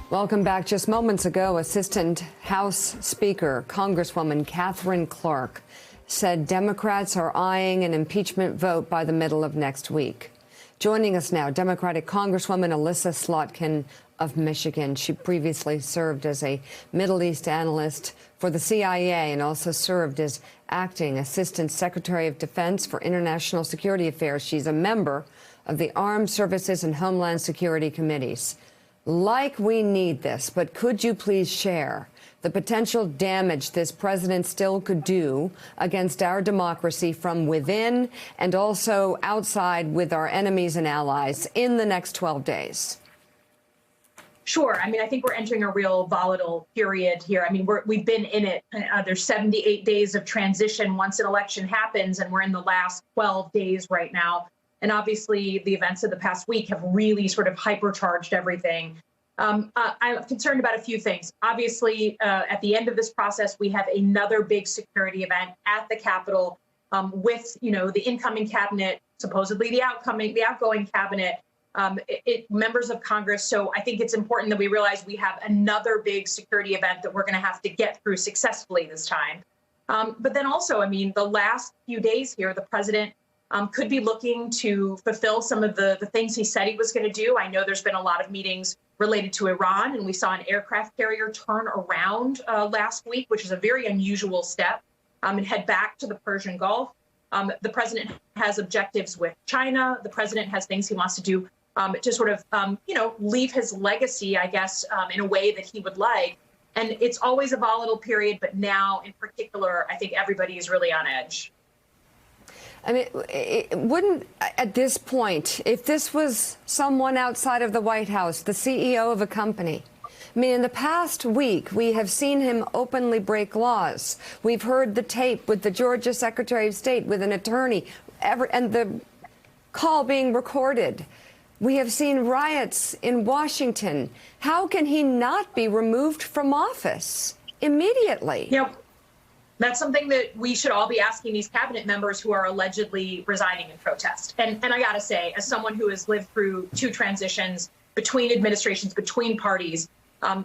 Welcome back. Just moments ago, Assistant House Speaker Congresswoman Katherine Clark said Democrats are eyeing an impeachment vote by the middle of next week. Joining us now, Democratic Congresswoman Elissa Slotkin of Michigan. She previously served as a Middle East analyst for the CIA and also served as acting Assistant Secretary of Defense for International Security Affairs. She's a member of the Armed Services and Homeland Security Committees. Like we need this, but could you please share the potential damage this president still could do against our democracy from within and also outside with our enemies and allies in the next 12 days? Sure. I mean, I think we're entering a real volatile period here. I mean, we've been in it. There's 78 days of transition once an election happens, and we're in the last 12 days right now. And obviously, the events of the past week have really sort of hypercharged everything. I'm concerned about a few things. Obviously, at the end of this process, we have another big security event at the Capitol with, the incoming cabinet, supposedly the outgoing cabinet, members of Congress. So I think it's important that we realize we have another big security event that we're going to have to get through successfully this time. But then also, I mean, the last few days here, the president could be looking to fulfill some of the things he said he was going to do. I know there's been a lot of meetings related to Iran, and we saw an aircraft carrier turn around last week, which is a very unusual step, and head back to the Persian Gulf. The president has objectives with China. The president has things he wants to do to sort of, leave his legacy, I guess, in a way that he would like. And it's always a volatile period, but now in particular, I think everybody is really on edge. I mean, it wouldn't, at this point, if this was someone outside of the White House, the CEO of a company, I mean, in the past week, we have seen him openly break laws. We've heard the tape with the Georgia Secretary of State, with an attorney, and the call being recorded. We have seen riots in Washington. How can he not be removed from office immediately? Yep. That's something that we should all be asking these cabinet members who are allegedly resigning in protest. And I got to say, as someone who has lived through two transitions between administrations, between parties,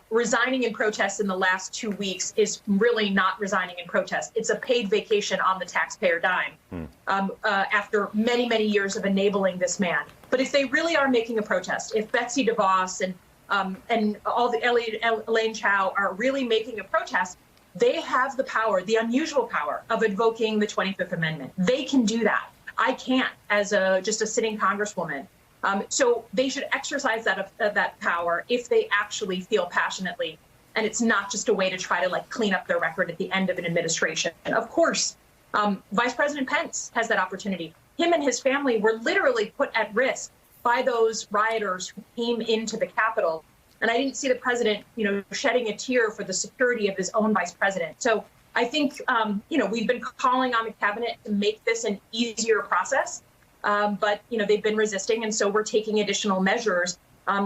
resigning in protest in the last 2 weeks is really not resigning in protest. It's a paid vacation on the taxpayer dime after many, many years of enabling this man. But if they really are making a protest, if Betsy DeVos and all the Elaine Chao are really making a protest, they have the power, the unusual power of invoking the 25th Amendment. They can do that. I can't as just a sitting congresswoman. So they should exercise that power if they actually feel passionately. And it's not just a way to try to clean up their record at the end of an administration. And of course, Vice President Pence has that opportunity. Him and his family were literally put at risk by those rioters who came into the Capitol. And I didn't see the president, shedding a tear for the security of his own vice president. So I think, we've been calling on the cabinet to make this an easier process. But, they've been resisting. And so we're taking additional measures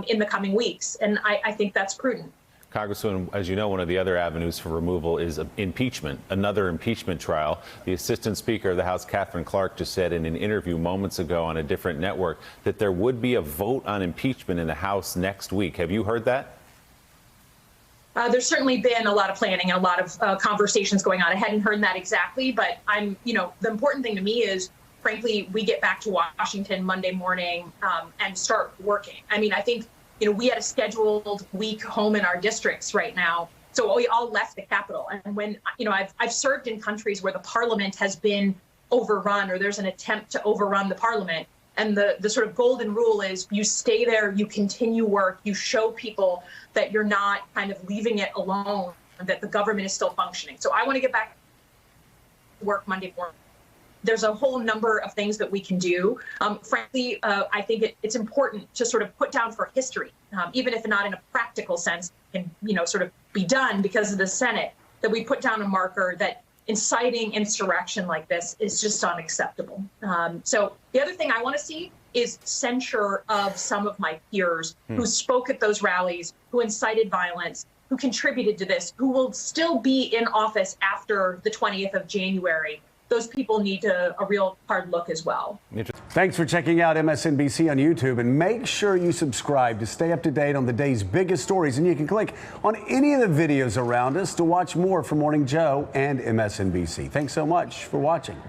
in the coming weeks. And I think that's prudent. Congresswoman, as you know, one of the other avenues for removal is impeachment, another impeachment trial. The Assistant Speaker of the House, Katherine Clark, just said in an interview moments ago on a different network that there would be a vote on impeachment in the House next week. Have you heard that? There's certainly been a lot of planning and a lot of conversations going on. I hadn't heard that exactly, but the important thing to me is, frankly, we get back to Washington Monday morning and start working. I mean, I think we had a scheduled week home in our districts right now. So we all left the Capitol. And when, I've served in countries where the parliament has been overrun or there's an attempt to overrun the parliament. And the sort of golden rule is you stay there, you continue work, you show people that you're not kind of leaving it alone, that the government is still functioning. So I want to get back to work Monday morning. There's a whole number of things that we can do. Frankly, I think it's important to sort of put down for history, even if not in a practical sense, can sort of be done because of the Senate, that we put down a marker that inciting insurrection like this is just unacceptable. So the other thing I want to see is censure of some of my peers who spoke at those rallies, who incited violence, who contributed to this, who will still be in office after the 20th of January. Those people need a real hard look as well. Thanks for checking out MSNBC on YouTube, and make sure you subscribe to stay up to date on the day's biggest stories. And you can click on any of the videos around us to watch more from Morning Joe and MSNBC. Thanks so much for watching.